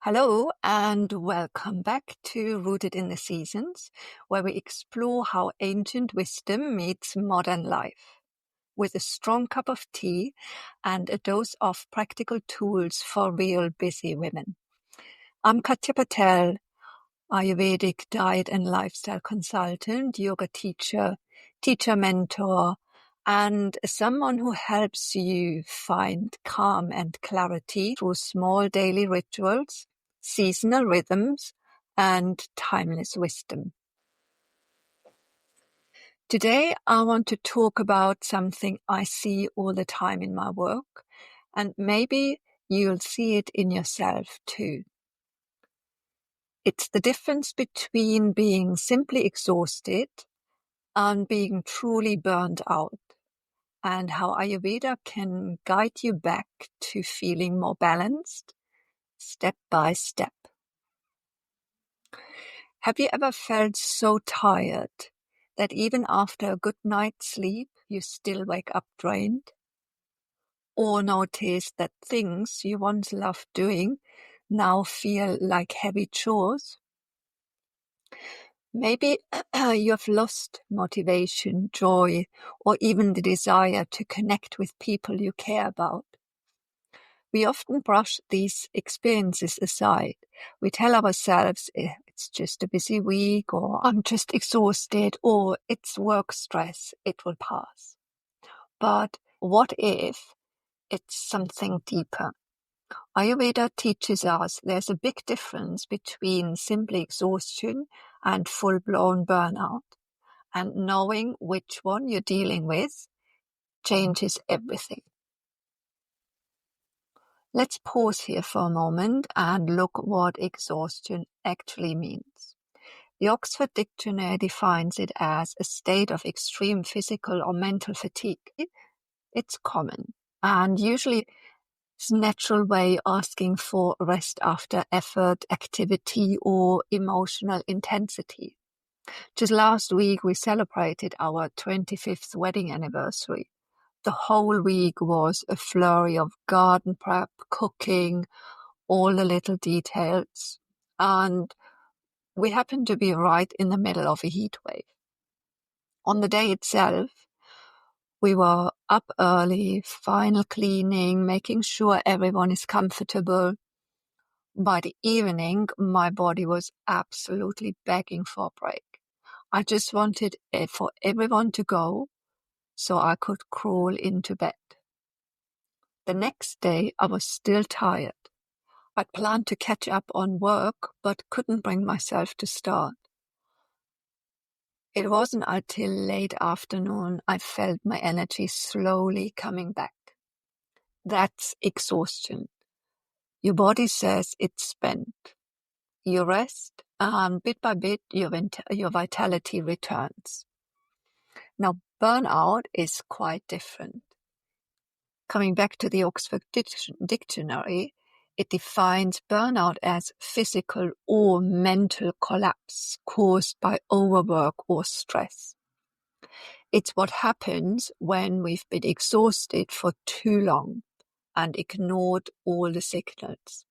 Hello and welcome back to Rooted in the Seasons, where we explore how ancient wisdom meets modern life, with a strong cup of tea and a dose of practical tools for real busy women. I'm Katja Patel, Ayurvedic diet and lifestyle consultant, yoga teacher, teacher mentor, and someone who helps you find calm and clarity through small daily rituals, seasonal rhythms, and timeless wisdom. Today, I want to talk about something I see all the time in my work, and maybe you'll see it in yourself too. It's the difference between being simply exhausted and being truly burned out, and how Ayurveda can guide you back to feeling more balanced step by step. Have you ever felt so tired that even after a good night's sleep, you still wake up drained? Or notice that things you once loved doing now feel like heavy chores? Maybe you have lost motivation, joy, or even the desire to connect with people you care about. We often brush these experiences aside. We tell ourselves it's just a busy week, or I'm just exhausted, or it's work stress, it will pass. But what if it's something deeper? Ayurveda teaches us there's a big difference between simply exhaustion and full-blown burnout, and knowing which one you're dealing with changes everything. Let's pause here for a moment and look what exhaustion actually means. The Oxford Dictionary defines it as a state of extreme physical or mental fatigue. It's common and usually it's a natural way asking for rest after effort, activity, or emotional intensity. Just last week, we celebrated our 25th wedding anniversary. The whole week was a flurry of garden prep, cooking, all the little details. And we happened to be right in the middle of a heat wave. On the day itself, we were up early, final cleaning, making sure everyone is comfortable. By the evening, my body was absolutely begging for a break. I just wanted for everyone to go so I could crawl into bed. The next day, I was still tired. I'd planned to catch up on work, but couldn't bring myself to start. It wasn't until late afternoon I felt my energy slowly coming back. That's exhaustion. Your body says it's spent. You rest, and bit by bit, your vitality returns. Now, burnout is quite different. Coming back to the Oxford Dictionary, it defines burnout as physical or mental collapse caused by overwork or stress. It's what happens when we've been exhausted for too long and ignored all the signals.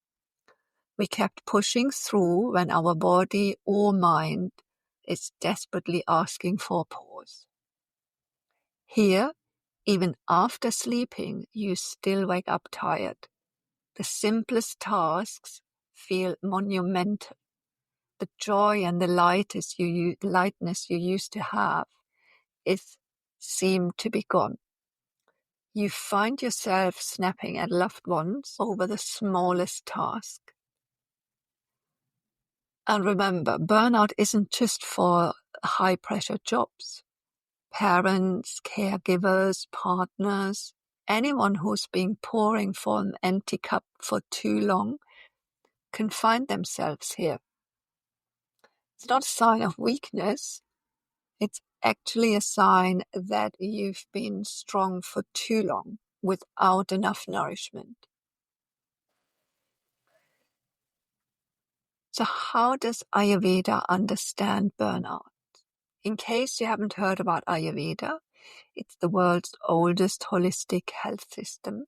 We kept pushing through when our body or mind is desperately asking for a pause. Here, even after sleeping, you still wake up tired. The simplest tasks feel monumental. The joy and the lightness you used to have seem to be gone. You find yourself snapping at loved ones over the smallest task. And remember, burnout isn't just for high-pressure jobs. Parents, caregivers, partners, anyone who's been pouring from an empty cup for too long can find themselves here. It's not a sign of weakness. It's actually a sign that you've been strong for too long without enough nourishment. So how does Ayurveda understand burnout? In case you haven't heard about Ayurveda, it's the world's oldest holistic health system.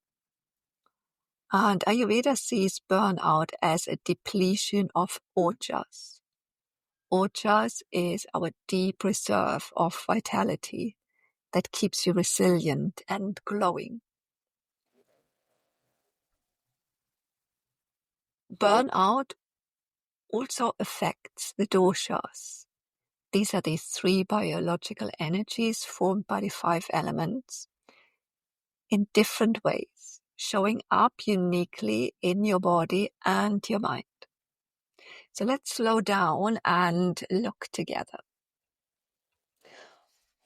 And Ayurveda sees burnout as a depletion of Ojas. Ojas is our deep reserve of vitality that keeps you resilient and glowing. Burnout also affects the doshas. These are the three biological energies formed by the five elements in different ways, showing up uniquely in your body and your mind. So let's slow down and look together.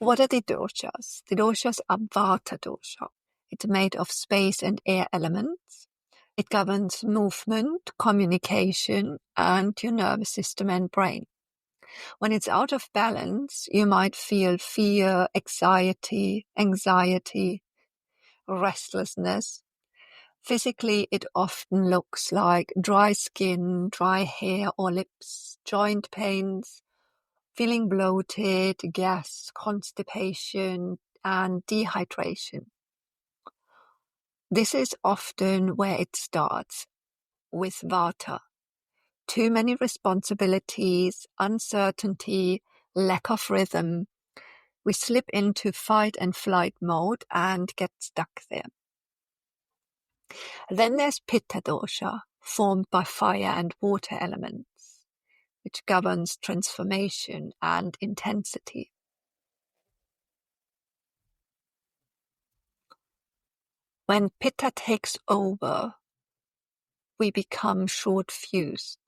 What are the doshas? The doshas are Vata dosha. It's made of space and air elements. It governs movement, communication, and your nervous system and brain. When it's out of balance, you might feel fear, anxiety, restlessness. Physically, it often looks like dry skin, dry hair or lips, joint pains, feeling bloated, gas, constipation, and dehydration. This is often where it starts, with Vata. Too many responsibilities, uncertainty, lack of rhythm. We slip into fight and flight mode and get stuck there. Then there's Pitta dosha, formed by fire and water elements, which governs transformation and intensity. When Pitta takes over, we become short-fused,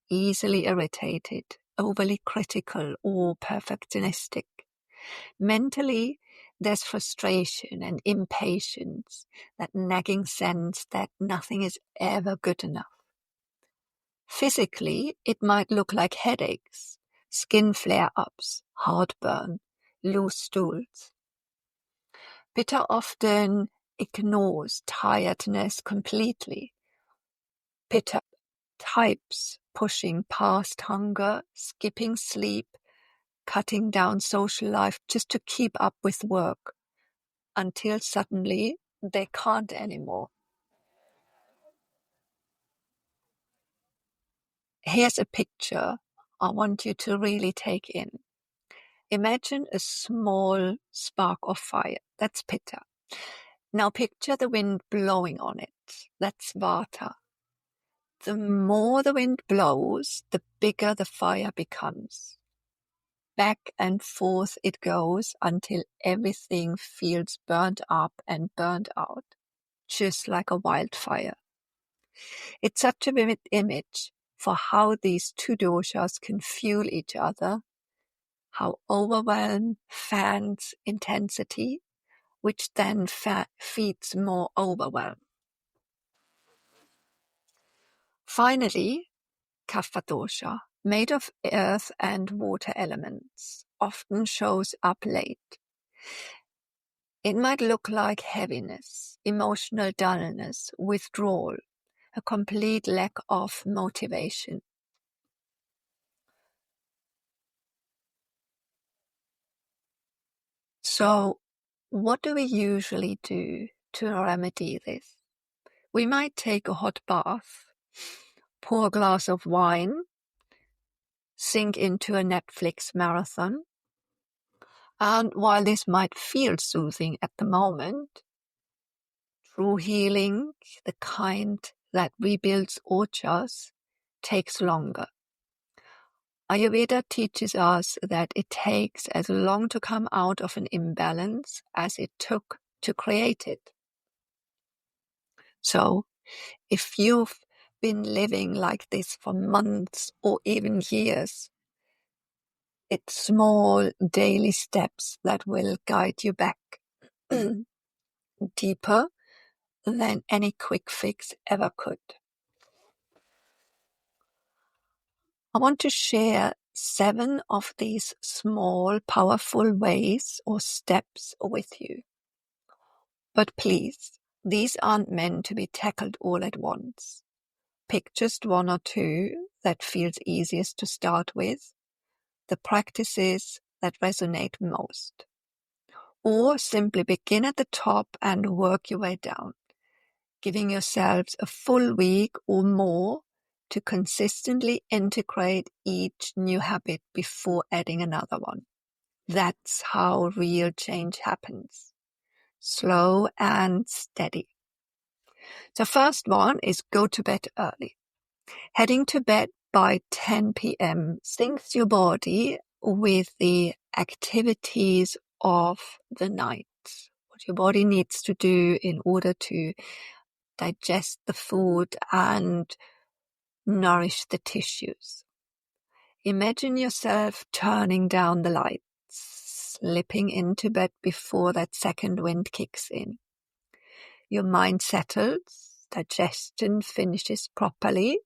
easily irritated, overly critical, or perfectionistic. Mentally, there's frustration and impatience, that nagging sense that nothing is ever good enough. Physically, it might look like headaches, skin flare-ups, heartburn, loose stools. Pitta often ignores tiredness completely. Pitta types pushing past hunger, skipping sleep, cutting down social life just to keep up with work, until suddenly they can't anymore. Here's a picture I want you to really take in. Imagine a small spark of fire. That's Pitta. Now picture the wind blowing on it. That's Vata. The more the wind blows, the bigger the fire becomes. Back and forth it goes until everything feels burnt up and burnt out, just like a wildfire. It's such a vivid image for how these two doshas can fuel each other, how overwhelm fans intensity, which then feeds more overwhelm. Finally, Kapha dosha, made of earth and water elements, often shows up late. It might look like heaviness, emotional dullness, withdrawal, a complete lack of motivation. So, what do we usually do to remedy this? We might take a hot bath, pour a glass of wine, sink into a Netflix marathon. And while this might feel soothing at the moment, true healing, the kind that rebuilds ojas, takes longer. Ayurveda teaches us that it takes as long to come out of an imbalance as it took to create it. So, if you've been living like this for months or even years, it's small daily steps that will guide you back deeper than any quick fix ever could. I want to share 7 of these small, powerful ways or steps with you. But please, these aren't meant to be tackled all at once. Pick just 1 or 2 that feels easiest to start with, the practices that resonate most. Or simply begin at the top and work your way down. giving yourselves a full week or more to consistently integrate each new habit before adding another one. That's how real change happens. Slow and steady. The first one is go to bed early. Heading to bed by 10 p.m. syncs your body with the activities of the night. What your body needs to do in order to digest the food and nourish the tissues. Imagine yourself turning down the lights, slipping into bed before that second wind kicks in. Your mind settles, digestion finishes properly,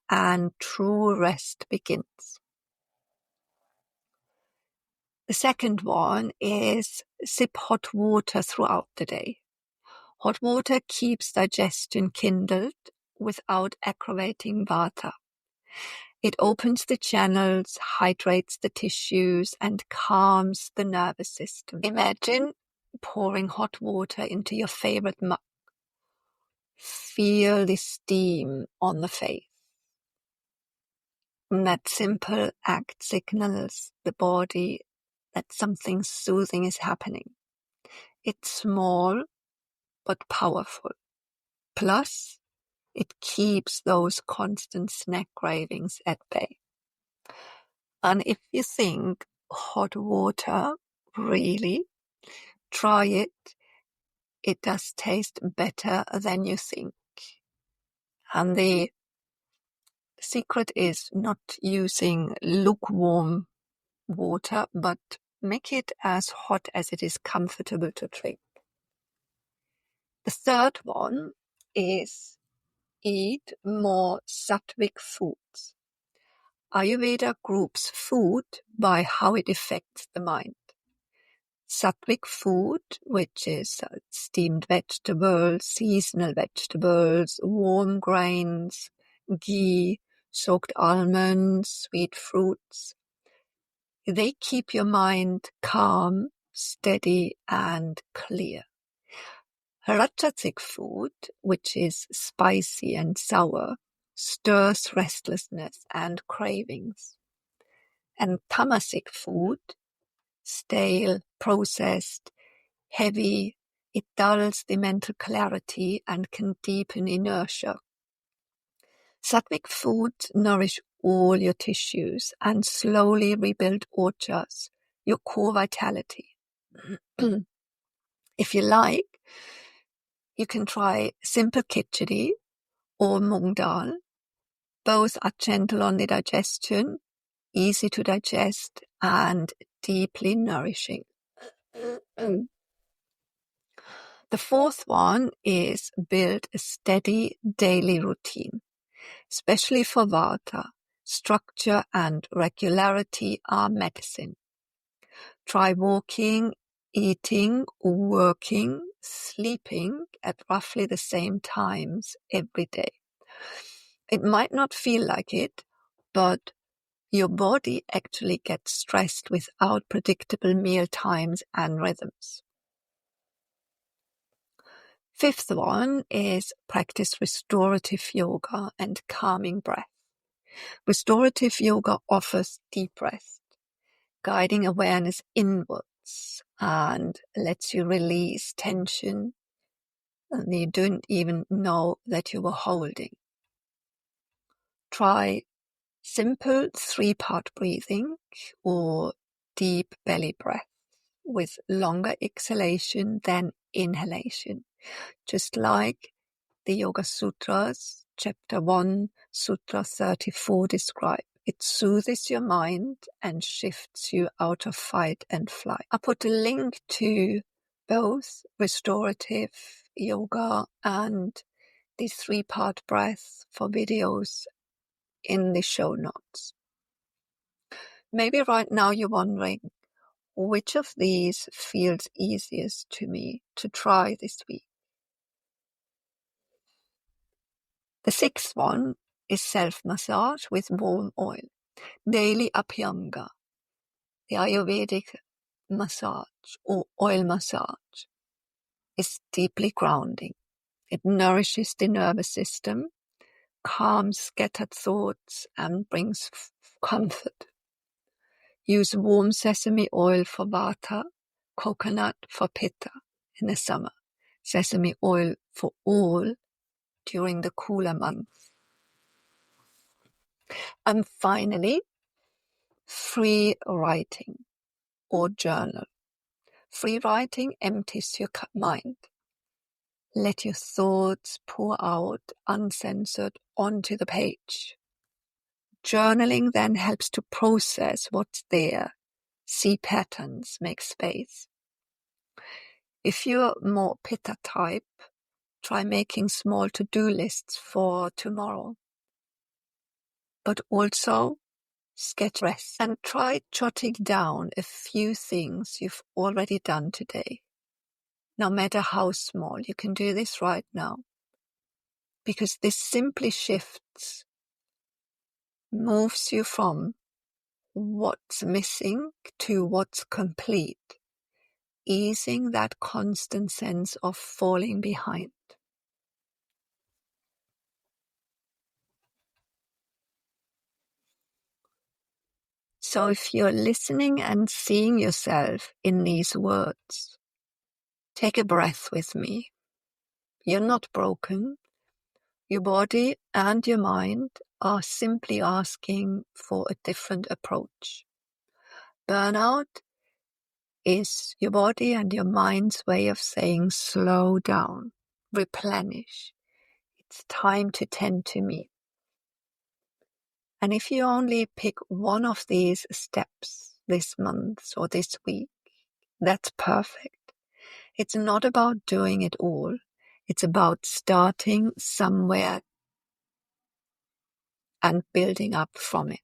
and true rest begins. The second one is sip hot water throughout the day. Hot water keeps digestion kindled without aggravating vata. It opens the channels, hydrates the tissues, and calms the nervous system. Imagine pouring hot water into your favorite mug. Feel the steam on the face. And that simple act signals the body that something soothing is happening. It's small but powerful. Plus, it keeps those constant snack cravings at bay. And if you think hot water, really, try it. It does taste better than you think. And the secret is not using lukewarm water, but make it as hot as it is comfortable to drink. The third one is eat more sattvic foods. Ayurveda groups food by how it affects the mind. Sattvic food, which is steamed vegetables, seasonal vegetables, warm grains, ghee, soaked almonds, sweet fruits. They keep your mind calm, steady, and clear. Rajasic food, which is spicy and sour, stirs restlessness and cravings. And tamasic food, stale, processed, heavy, it dulls the mental clarity and can deepen inertia. Sattvic foods nourish all your tissues and slowly rebuild ojas, your core vitality. If you like, you can try simple khichdi or mung dal. Both are gentle on the digestion, easy to digest, and deeply nourishing. The fourth one is build a steady daily routine, especially for vata. Structure and regularity are medicine. Try walking, eating, working, sleeping at roughly the same times every day. It might not feel like it, but your body actually gets stressed without predictable meal times and rhythms. Fifth one is practice restorative yoga and calming breath. Restorative yoga offers deep rest, guiding awareness inwards and lets you release tension and you don't even know that you were holding. Try simple 3-part breathing or deep belly breath with longer exhalation than inhalation, just like the Yoga Sutras, Chapter 1, Sutra 34 describe. It soothes your mind and shifts you out of fight and flight. I put a link to both restorative yoga and the 3-part breath for videos in the show notes. Maybe right now you're wondering, which of these feels easiest to me to try this week? The 6th one is self-massage with warm oil. Daily Abhyanga, the Ayurvedic massage or oil massage, is deeply grounding. It nourishes the nervous system, calms scattered thoughts, and brings comfort. Use warm sesame oil for vata, coconut for pitta in the summer, sesame oil for all during the cooler months. And finally, free writing or journal. Free writing empties your mind. Let your thoughts pour out uncensored onto the page. Journaling then helps to process what's there, see patterns, make space. If you're more pitta type, try making small to-do lists for tomorrow. But also sketch rest and try jotting down a few things you've already done today. No matter how small, you can do this right now. Because this simply shifts, moves you from what's missing to what's complete, easing that constant sense of falling behind. So if you're listening and seeing yourself in these words, take a breath with me. You're not broken. Your body and your mind are simply asking for a different approach. Burnout is your body and your mind's way of saying slow down, replenish. It's time to tend to me. And if you only pick one of these steps this month or this week, that's perfect. It's not about doing it all. It's about starting somewhere and building up from it.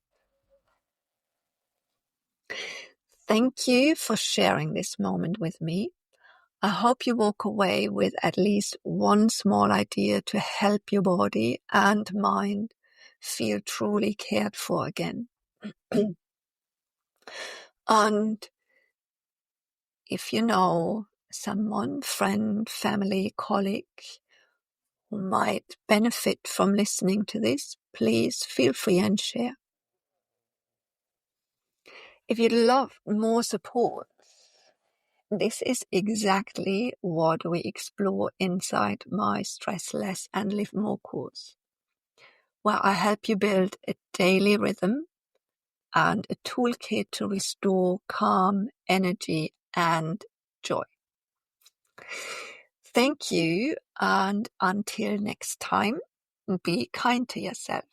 Thank you for sharing this moment with me. I hope you walk away with at least one small idea to help your body and mind feel truly cared for again. And if you know someone, friend, family, colleague who might benefit from listening to this, please feel free and share. If you'd love more support, this is exactly what we explore inside my Stress Less and Live More course, where I help you build a daily rhythm and a toolkit to restore calm, energy, and joy. Thank you, and until next time, be kind to yourself.